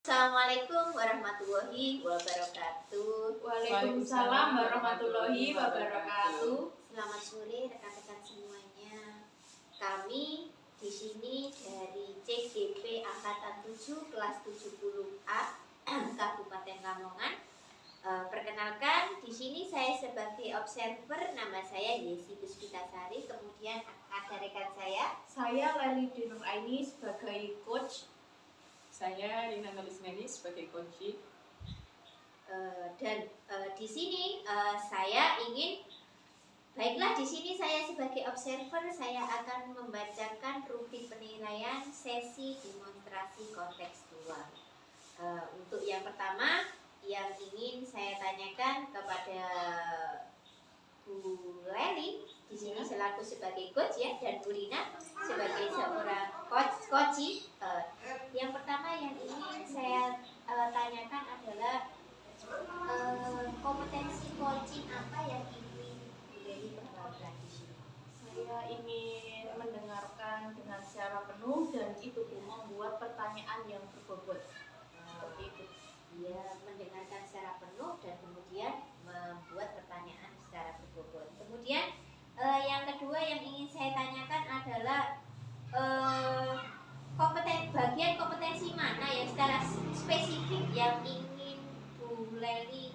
Assalamualaikum warahmatullahi wabarakatuh. Waalaikumsalam warahmatullahi wabarakatuh. Selamat sore rekan-rekan semuanya. Kami di sini dari CGP Angkatan 7 kelas 70A Kabupaten Lamongan. Perkenalkan, di sini saya sebagai observer, nama saya Yesi Puspitasari. Kemudian ada rekan Saya Leli Dinur Aini sebagai coach. Saya Rina Nalisneni sebagai coach. Di sini saya ingin, baiklah, di sini saya sebagai observer, saya akan membacakan rubrik penilaian sesi demonstrasi kontekstual. Untuk yang pertama, yang ingin saya tanyakan kepada Bu Leli di sini selaku sebagai coach ya, dan Bu Rina sebagai seorang coach. Yang pertama yang ingin saya tanyakan adalah kompetensi coaching apa yang ingin Bu Leli perkenalkan di sini? Saya ingin mendengarkan dengan secara penuh dan itu pun membuat pertanyaan yang berbobot. Seperti itu. Dia mendengarkan secara penuh dan kemudian membuat pertanyaan secara berbobot. Kemudian yang kedua yang ingin saya tanyakan adalah bagian kompetensi mana yang secara spesifik yang ingin Bu Leli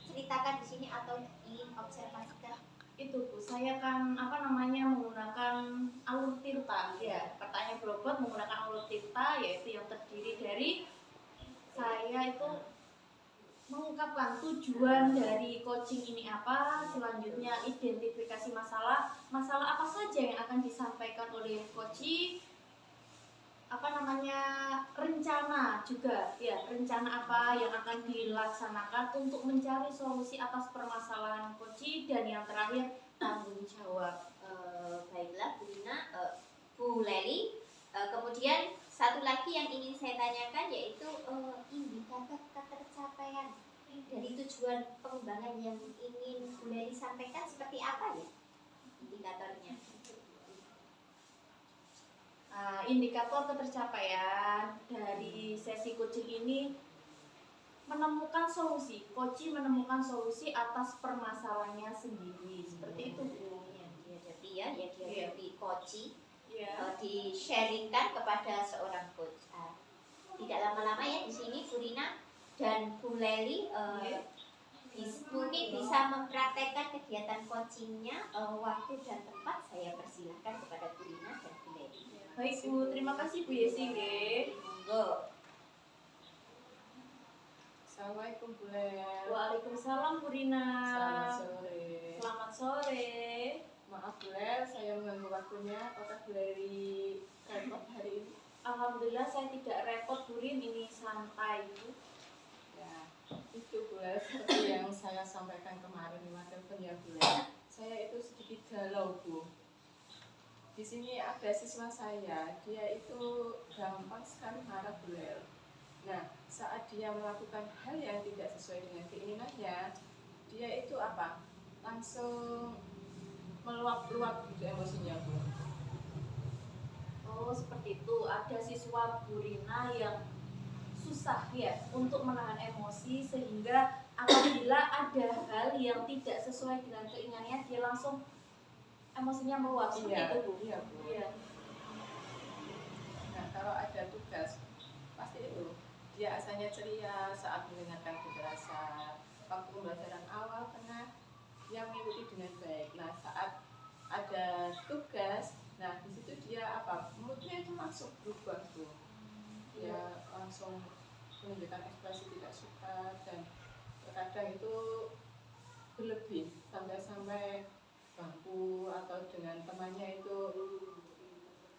ceritakan di sini atau ingin observasikan? Itu Bu, saya kan menggunakan alur tirta. Ya, pertanyaan berbobot menggunakan alur tirta, yaitu yang terdiri dari saya itu mengungkapkan tujuan dari coaching ini apa, selanjutnya identifikasi masalah apa saja yang akan disampaikan oleh coaching, rencana juga ya, rencana apa yang akan dilaksanakan untuk mencari solusi atas permasalahan coaching, dan yang terakhir tanggung jawab. Baiklah Bu Rina, Bu Leli, kemudian satu lagi yang ingin saya tanyakan yaitu indikator ketercapaian dari tujuan pengembangan yang ingin Bu Leli sampaikan seperti apa ya indikatornya? Indikator ketercapaian dari sesi coaching ini menemukan solusi. Coaching menemukan solusi atas permasalahannya sendiri. Seperti itu Bu. Dihadapi coaching. Ya. Di-sharingkan kepada seorang coach. Tidak lama-lama ya di sini Bu Rina dan Bu Leli mungkin bisa mempraktekkan kegiatan coachingnya. Waktu dan tempat saya persilahkan kepada Bu Rina dan Bu Leli. Baik Bu, terima kasih Bu Yesi. Monggo. Assalamualaikum Bu Leli. Waalaikumsalam Bu Rina. Selamat sore. Selamat sore. Maaf Bu Leli, saya mengganggu waktunya. Apakah Bu Leli repot hari ini? Alhamdulillah saya tidak repot Bu Rin, ini santai Bu. Ya, itu Bu Leli seperti yang saya sampaikan kemarin di teleponnya Bu Leli. Saya itu sedikit galau Bu. Di sini ada siswa saya, dia itu gampang sekali marah Bu Leli. Nah, saat dia melakukan hal yang tidak sesuai dengan keinginannya, dia itu langsung meluap-luap gitu emosinya Bu. Oh seperti itu, ada siswa Bu Rina yang susah ya untuk menahan emosi, sehingga apabila ada hal yang tidak sesuai dengan keinginannya dia langsung emosinya meluap. Seperti itu Bu. Iya Bu. Iya. Nah, kalau ada tugas pasti itu dia asalnya ceria saat mendengarkan penjelasan. Waktu pembelajaran awal, tengah, dia mengikuti dengan baik. Nah, saat ada tugas, nah di situ dia moodnya itu langsung berubah tuh. Dia langsung menunjukkan ekspresi tidak suka, dan terkadang itu berlebih sampai bangku atau dengan temannya itu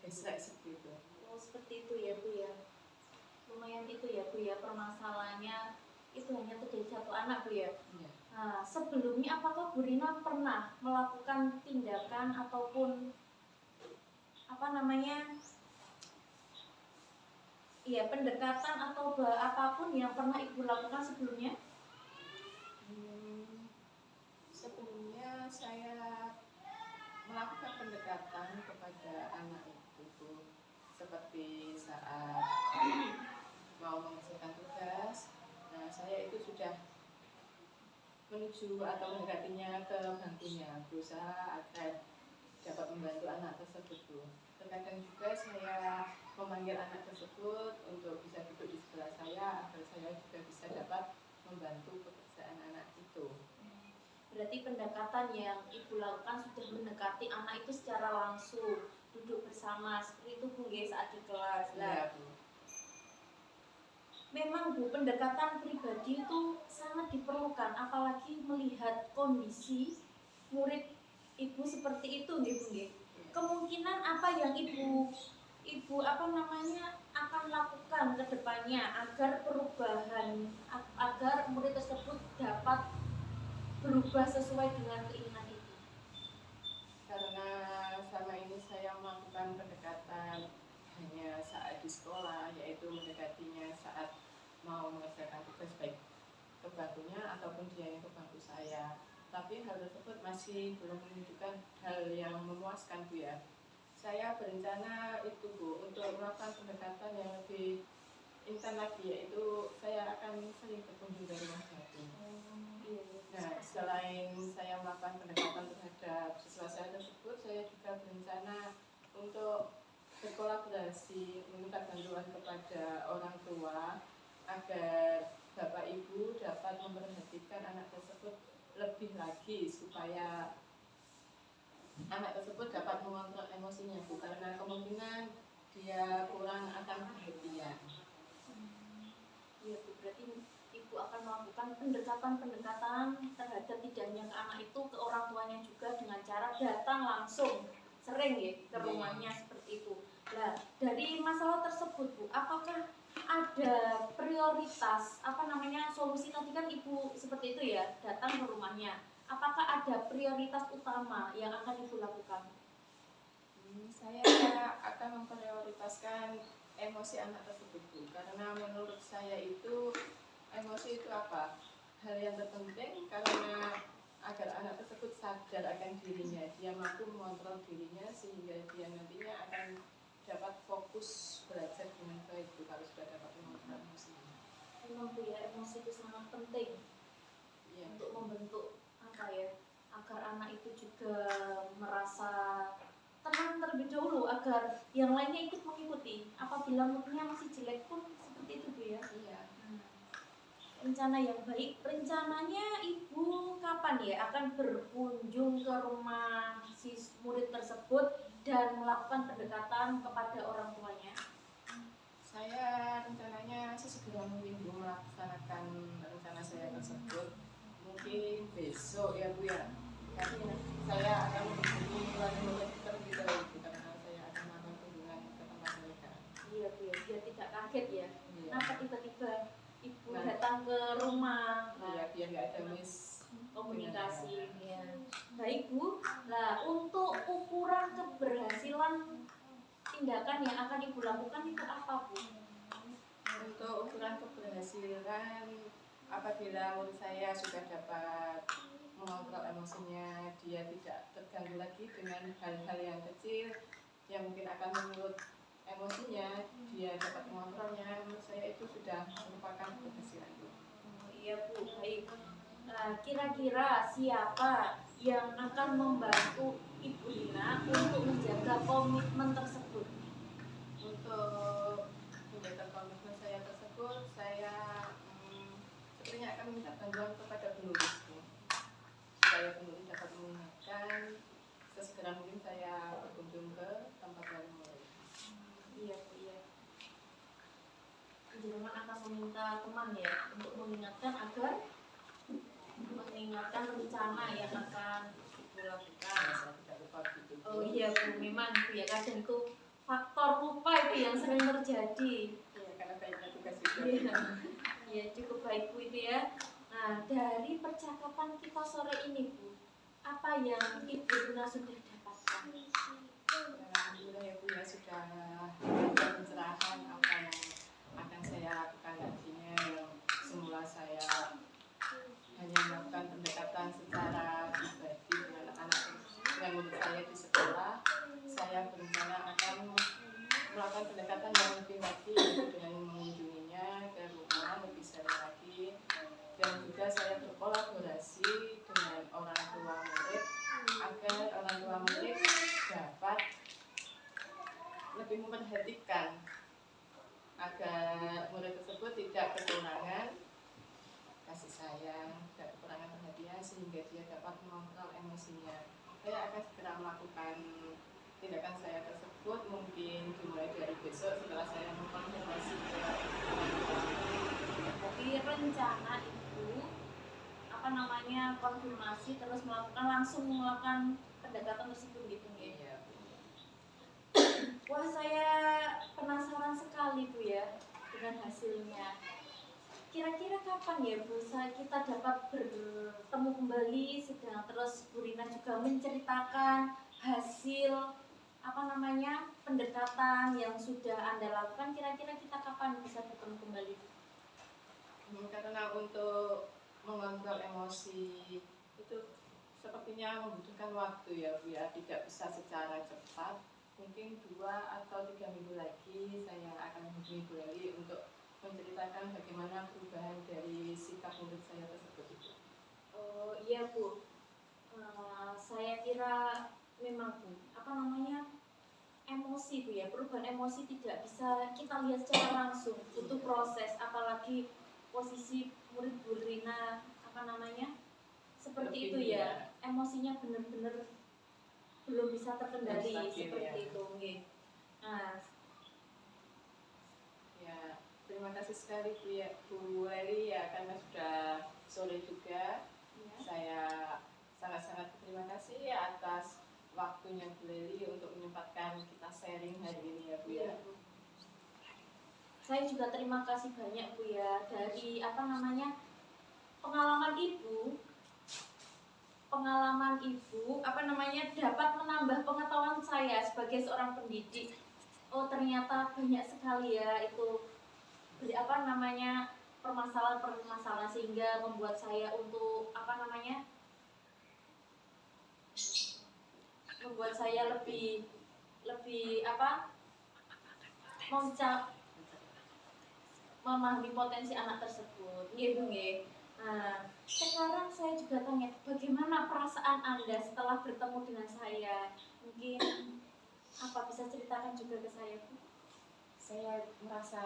gesrek seperti itu. Oh seperti itu ya Bu ya. Lumayan itu ya Bu ya, permasalahannya itu hanya terjadi satu anak Bu ya. Iya. Nah, sebelumnya apakah Bu Rina pernah melakukan tindakan ataupun pendekatan atau apapun yang pernah Ibu lakukan sebelumnya? Sebelumnya saya melakukan pendekatan kepada anak itu seperti saat mau mengerjakan tugas. Nah, saya itu sudah menuju atau mendekatinya ke bangkunya, berusaha agar dapat membantu anak tersebut, Bu. Terkadang juga saya memanggil anak tersebut untuk bisa duduk di sebelah saya agar saya juga bisa dapat membantu pekerjaan anak itu. Berarti pendekatan yang Ibu lakukan sudah mendekati anak itu secara langsung, duduk bersama seperti itu Bu ya, saat di kelas. Iya, Bu. Memang Bu, pendekatan pribadi itu sangat diperlukan, apalagi melihat kondisi murid Ibu seperti itu nggih Bu nggih. Kemungkinan apa yang Ibu akan lakukan ke depannya agar perubahan, agar murid tersebut dapat berubah sesuai dengan keinginan Ibu? Karena selama ini saya melakukan pendekatan hanya saat di sekolah, yaitu mendekatinya saat mau mengerjakan tugas baik ke bangkunya ataupun dia yang ke bangku saya. Tapi hal tersebut masih belum menunjukkan hal yang memuaskan, Bu ya. Saya berencana itu, Bu, untuk melakukan pendekatan yang lebih intens lagi, yaitu saya akan sering berkunjung ke rumah batu. Nah, selain saya melakukan pendekatan terhadap siswa saya tersebut, saya juga berencana untuk berkolaborasi, meminta bantuan kepada orang tua agar Bapak Ibu dapat memperhatikan anak tersebut lebih lagi supaya anak tersebut dapat mengontrol emosinya, Bu, karena kemungkinan dia kurang akan perhatian. Iya Bu, berarti Ibu akan melakukan pendekatan-pendekatan terhadap tidak hanya ke anak itu, ke orang tuanya juga dengan cara datang langsung, sering ya ke rumahnya seperti itu. Nah, dari masalah tersebut Bu, apakah ada prioritas solusi tadi kan Ibu seperti itu ya, datang ke rumahnya. Apakah ada prioritas utama yang akan Ibu lakukan? Saya akan memprioritaskan emosi anak tersebut, Bu, karena menurut saya itu emosi itu apa? Hal yang terpenting karena agar anak tersebut sadar akan dirinya, dia mampu mengontrol dirinya sehingga dia nantinya akan dapat fokus belajar dengan baik, Bu, kalau sudah dapat mengontrol emosinya. Memang Bu ya, emosi itu sangat penting untuk membentuk agar anak itu juga merasa tenang terlebih dahulu agar yang lainnya ikut mengikuti. Apabila moodnya masih jelek pun seperti itu Bu ya. Iya. Rencana yang baik. Rencananya Ibu kapan ya akan berkunjung ke rumah si murid tersebut dan melakukan pendekatan kepada orang tuanya? Saya rencananya sesegera mungkin, Bu, melaksanakan rencana saya tersebut. Mungkin besok ya, Bu ya. Karena saya akan menghubungi keluarga murid terlebih dahulu, karena saya akan melakukan kunjungan ke tempat mereka. Iya Bu ya, biar tidak kaget ya. Iya. Kenapa tiba-tiba Ibu datang ke rumah? Iya, biar nggak ada komunikasi. Ya. Baik Bu. Nah, untuk ukuran keberhasilan tindakan yang akan Ibu lakukan itu apa Bu? Untuk ukuran keberhasilan, apabila murid saya sudah dapat mengontrol emosinya, dia tidak terganggu lagi dengan hal-hal yang kecil yang mungkin akan menyulut emosinya, dia dapat mengontrolnya, menurut saya itu sudah merupakan keberhasilan. Iya Bu, baik. Nah, kira-kira siapa yang akan membantu Ibu Lina untuk menjaga komitmen tersebut? Untuk menjaga komitmen saya tersebut, saya sepertinya akan meminta bantuan kepada penulis, supaya penulis dapat mengingatkan sesegera mungkin saya berkunjung ke tempat wali murid. Iya Bu, iya. Jenengan akan meminta teman ya untuk mengingatkan rencana yang akan Ibu lakukan. Saya tidak lupa gitu. Oh iya Bu, memang Bu ya, kadang itu faktor lupa itu yang sering terjadi. Iya, karena banyaknya tugas juga. Iya, cukup baik Bu itu ya. Nah, dari percakapan kita sore ini Bu, apa yang Ibu Lina sudah dapatkan? Alhamdulillah ya Bu ya, sudah ada pencerahan apa yang akan saya lakukan nantinya, yang semula saya hanya melakukan pendekatan secara pribadi dengan anak-anak murid saya di sekolah. Saya berencana akan melakukan pendekatan yang lebih lagi, yaitu dengan mengunjunginya agar murid tersebut tidak kekurangan kasih sayang, tidak kekurangan perhatian, sehingga dia dapat mengontrol emosinya. Saya akan segera melakukan tindakan saya tersebut, mungkin dimulai dari besok setelah saya mengkonfirmasi ke orang tua. Jadi rencana itu konfirmasi terus langsung melakukan pendekatan tersebut gitu ya. Iya. Wah, saya penasaran sekali Bu ya dengan hasilnya. Kira-kira kapan ya Bu kita dapat bertemu kembali, sedang terus Bu Rina juga menceritakan hasil pendekatan yang sudah Anda lakukan, kira-kira kita kapan bisa bertemu kembali? Karena untuk mengontrol emosi itu sepertinya membutuhkan waktu ya Bu ya, tidak bisa secara cepat. Mungkin 2 atau 3 minggu lagi saya akan menghubungi Bu Leli untuk menceritakan bagaimana perubahan dari sikap murid saya tersebut itu. Oh iya Bu, saya kira memang Bu, emosi Bu ya, perubahan emosi tidak bisa kita lihat secara langsung, butuh proses, apalagi posisi murid Bu Rina seperti Lebih itu ya, emosinya benar-benar belum bisa terkendali stabil, seperti ya. itu. Nah, Ya, terima kasih sekali Bu Leli ya, karena sudah sore juga. ya. Saya sangat-sangat berterima kasih ya atas waktunya Bu Leli untuk menyempatkan kita sharing hari ini ya Bu ya. Saya juga terima kasih banyak Bu ya dari pengalaman Ibu dapat menambah pengetahuan saya sebagai seorang pendidik. Oh ternyata banyak sekali ya itu permasalahan sehingga membuat saya untuk membuat saya lebih memahami potensi anak tersebut. Nggih, Bu nggih. Nah, sekarang saya juga tanya, bagaimana perasaan Anda setelah bertemu dengan saya? Mungkin bisa ceritakan juga ke saya, Bu? Saya merasa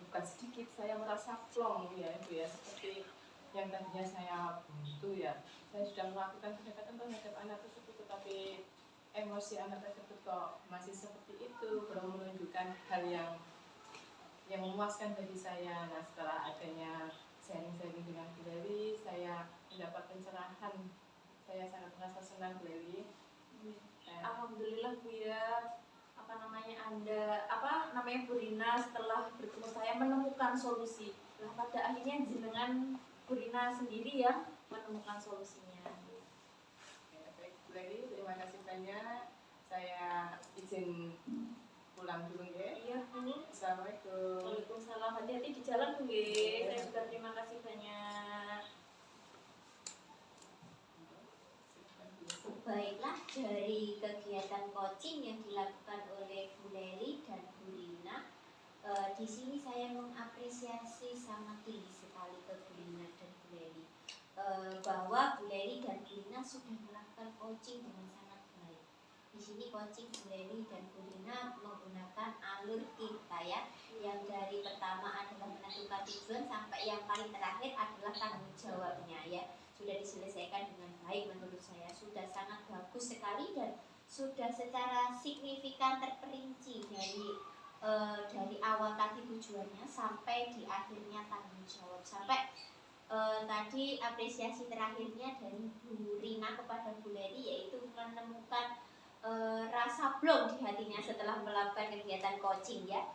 bukan sedikit, saya merasa plong ya Bu ya, seperti yang tadinya saya buntu ya. Saya sudah melakukan pendekatan terhadap anak tersebut, tetapi emosi anak tersebut kok masih seperti itu, belum menunjukkan hal yang memuaskan bagi saya. Nah, setelah adanya sharing-sharing dengan Bu Leli, saya mendapat pencerahan. Saya sangat merasa senang Bu Leli. Alhamdulillah Bu ya. Bu Rina setelah bertemu saya menemukan solusi. Nah, pada akhirnya jenengan Bu Rina sendiri yang menemukan solusinya. Baik Bu Leli, terima kasih banyak. Saya izin pulang dulu ya. Iya Bu. Assalamualaikum. Waalaikumsalam. Hati-hati di jalan Bu nggih. Saya juga terima kasih banyak. Baiklah, dari kegiatan coaching yang dilakukan oleh Bu Leli dan Bu Rina, di sini saya mengapresiasi sangat tinggi sekali ke Bu Rina dan Bu Leli, bahwa Bu Leli dan Bu Rina sudah melakukan coaching dengan sangat baik. Di sini coaching Bu Leli dan Bu Rina menggunakan alur tirta ya, yang dari pertama adalah menentukan tujuan sampai yang paling terakhir adalah tanggung jawabnya ya. Sudah diselesaikan dengan baik menurut saya, sudah sangat bagus sekali dan sudah secara signifikan terperinci dari awal tadi tujuannya sampai di akhirnya tanggung jawab, sampai tadi apresiasi terakhirnya dari Bu Rina kepada Bu Leli yaitu menemukan rasa blong di hatinya setelah melakukan kegiatan coaching ya.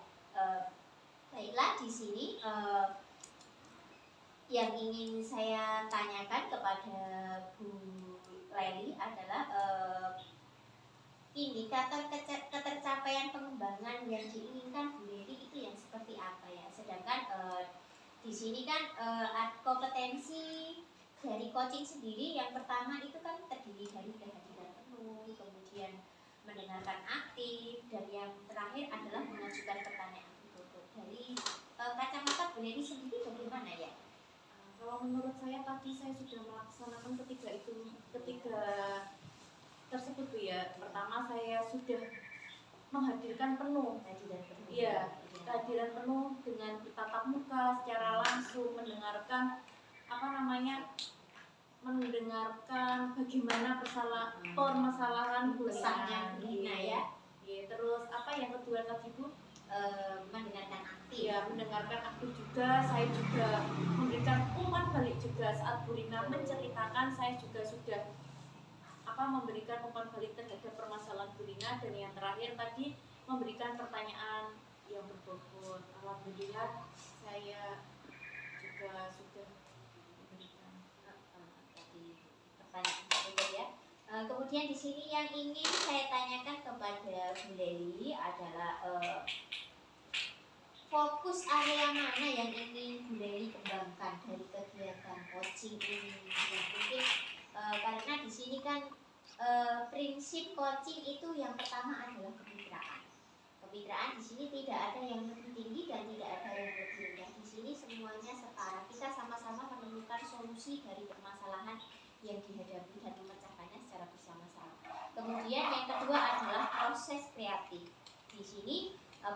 Baiklah, di sini yang ingin saya tanyakan kepada Bu Leli adalah indikator ketercapaian pengembangan yang diinginkan Bu Leli itu yang seperti apa ya? Sedangkan di sini kan kompetensi dari coaching sendiri yang pertama itu kan terdiri dari kehadiran penuh, kemudian mendengarkan aktif, dan yang terakhir adalah mengajukan pertanyaan tertutup. Dari kacamata Bu Leli sendiri bagaimana ya? Kalau menurut saya tadi saya sudah melaksanakan ketiga tersebut Bu ya. Pertama saya sudah menghadirkan penuh. Kehadiran penuh. Iya, kehadiran penuh dengan bertatap muka secara langsung, mendengarkan mendengarkan bagaimana permasalahan Pesannya Bulina ya. Iya, terus apa yang kedua tadi Bu? Mendengarkan aktif. Ya, mendengarkan aktif juga. Saya juga memberikan umpan balik juga saat Bu Rina menceritakan, saya juga sudah memberikan umpan balik terhadap permasalahan Bu Rina. Dan yang terakhir tadi memberikan pertanyaan yang berbobot. Alhamdulillah saya juga sudah memberikan Tadi pertanyaan berbobot ya. Kemudian di sini yang ingin saya tanyakan kepada Bu Leli adalah fokus area mana yang ingin Bu Leli kembangkan dari kegiatan coaching ini? Ya, mungkin karena di sini kan prinsip coaching itu yang pertama adalah kemitraan. Kemitraan di sini tidak ada yang lebih tinggi dan tidak ada yang lebih rendah. Di sini semuanya setara. Kita sama-sama menemukan solusi dari permasalahan yang dihadapi dan memecahkannya secara bersama-sama. Kemudian yang kedua adalah proses kreatif. Di sini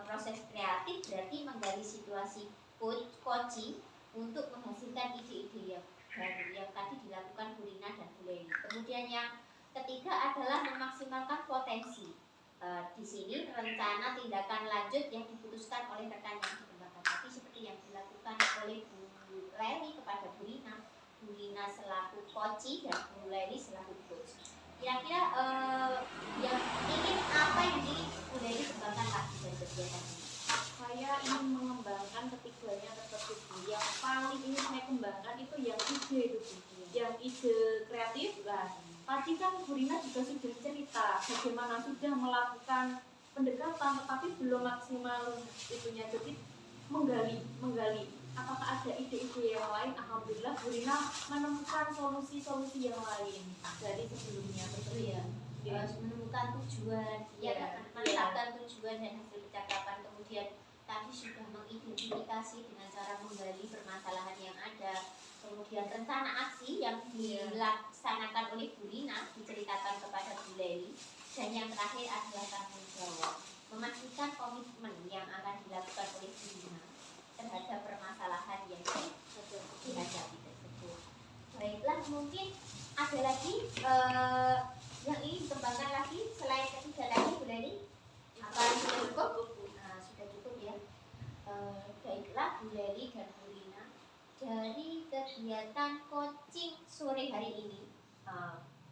proses kreatif berarti menggali situasi coaching untuk menghasilkan ide-ide yang baru yang tadi dilakukan Bu Rina dan Bu Leli. Kemudian yang ketiga adalah memaksimalkan potensi. Di sini rencana tindakan lanjut yang diputuskan oleh rekan yang dikembangkan tadi seperti yang dilakukan oleh Bu Leli kepada Bu Rina. Bu Rina selaku coach dan Bu Leli selaku coach. Kira-kira apa yang ingin Bu Leli kembangkan lagi dari kegiatan ini? Saya ingin mengembangkan ketiganya tersebut. Yang paling ingin saya kembangkan itu yang ide itu, yang ide kreatif lah. Tadi kan Bu Rina juga sudah cerita bagaimana sudah melakukan pendekatan tetapi belum maksimal itunya, jadi menggali apakah ada ide-ide yang lain. Alhamdulillah Bu Rina menemukan solusi-solusi yang lain dari sebelumnya, betul ya? Menemukan tujuan, menetapkan tujuan dan hasil percakapan. Kemudian tadi sudah mengidentifikasi dengan cara menggali permasalahan yang ada. Kemudian rencana aksi yang dilaksanakan oleh Bu Rina diceritakan kepada Bu Leli. Dan yang terakhir adalah tanggung jawab, memastikan komitmen yang akan dilakukan oleh Bu Rina terhadap permasalahan yang dihadapi tersebut. Baiklah, mungkin ada lagi yang ingin dikembangkan lagi selain ketiga tadi Bu Leli? Apa sudah cukup? Sudah cukup ya. Baiklah Bu Leli dan Bu Rina, dari kegiatan coaching sore hari ini,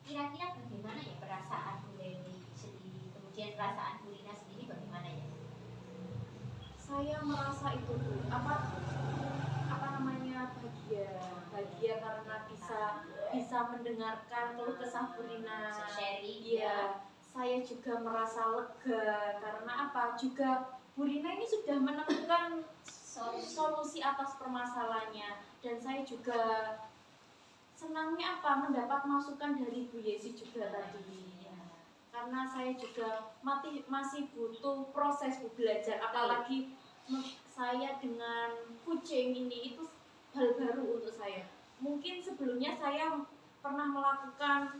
kira-kira bagaimana ya perasaan Bu Leli sendiri, kemudian perasaan Bu Rina sendiri bagaimana ya? Saya merasa itu bahagia karena bisa mendengarkan keluh kesah Bu Rina. Sharing. Iya, saya juga merasa lega karena juga Bu Rina ini sudah menemukan solusi atas permasalahannya, dan saya juga senangnya mendapat masukan dari Bu Yesi juga tadi. Karena saya juga masih butuh proses belajar, apalagi saya dengan kucing ini itu hal baru untuk saya. Mungkin sebelumnya saya pernah melakukan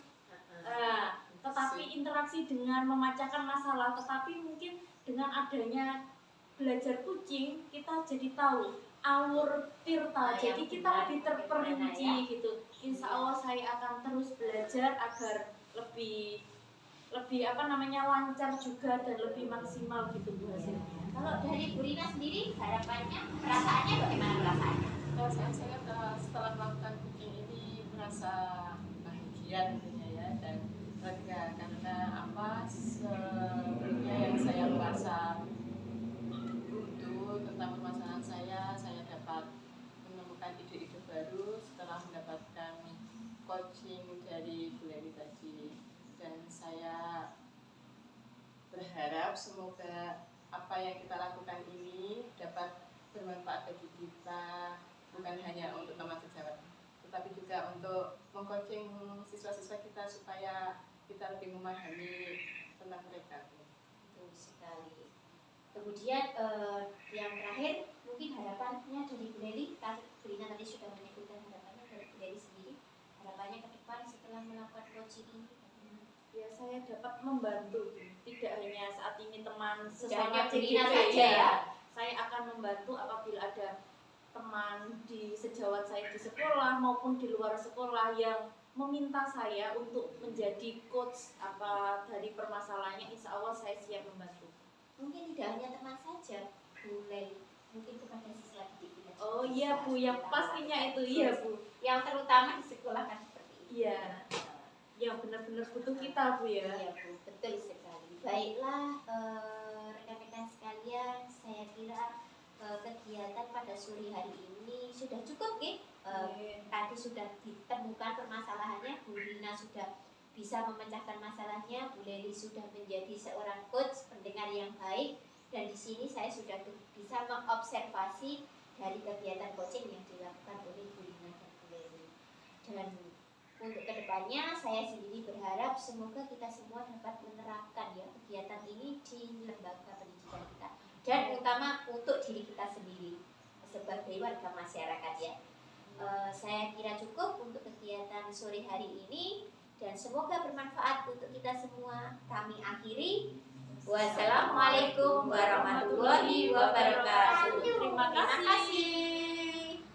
tetapi interaksi dengan memecahkan masalah, tetapi mungkin dengan adanya belajar kucing kita jadi tahu alur tirta, jadi kita lebih terperinci gitu. Insya Allah saya akan terus belajar agar lebih lancar juga dan lebih maksimal gitu Bu hasilnya. Kalau dari Bu Rina sendiri harapannya, perasaannya bagaimana perasaannya? Perasaan saya setelah melakukan coaching ini merasa bahagia tentunya ya, dan lega karena sebelumnya yang saya merasa buntu tentang permasalahan saya dapat menemukan ide-ide baru setelah mendapatkan coaching dari Bu Leli tadi. Dan saya berharap semoga apa yang kita lakukan ini dapat bermanfaat bagi kita, bukan hanya untuk teman sejawat, tetapi juga untuk mengcoaching siswa-siswa kita supaya kita lebih memahami tentang mereka. Betul sekali. Kemudian yang terakhir mungkin harapannya dari Bu Leli. Bu Rina tadi sudah menyebutkan harapannya dari Bu Leli sendiri. Harapannya ke depan setelah melakukan coaching ini. Ya, saya dapat membantu tidak hanya saat ini teman hanya sesama Bu CGP Lina saja ya. Saya akan membantu apabila ada teman di sejawat saya di sekolah maupun di luar sekolah yang meminta saya untuk menjadi coach apa dari permasalahannya, insya Allah saya siap membantu. Mungkin tidak hanya teman saja, boleh mungkin kepada siswa didik kita. Oh iya Bu, yang pastinya itu iya Bu. Yang terutama di sekolah kan seperti itu. Iya, yang benar-benar butuh kita Bu ya. Iya Bu, betul sekali. Baiklah rekan-rekan sekalian, saya kira kegiatan pada sore hari ini sudah cukup ya. Tadi sudah ditemukan permasalahannya, Bu Lina sudah bisa memecahkan masalahnya, Bu Leli sudah menjadi seorang coach pendengar yang baik, dan di sini saya sudah bisa mengobservasi dari kegiatan coaching yang dilakukan oleh Bu Lina dan Bu Leli. Dan untuk kedepannya saya sendiri berharap semoga kita semua dapat menerapkan ya kegiatan ini di lembaga pendidikan kita, dan utama untuk diri kita sendiri sebagai warga masyarakat ya. Saya kira cukup untuk kegiatan sore hari ini dan semoga bermanfaat untuk kita semua. Kami akhiri. Wassalamualaikum warahmatullahi wabarakatuh. Terima kasih.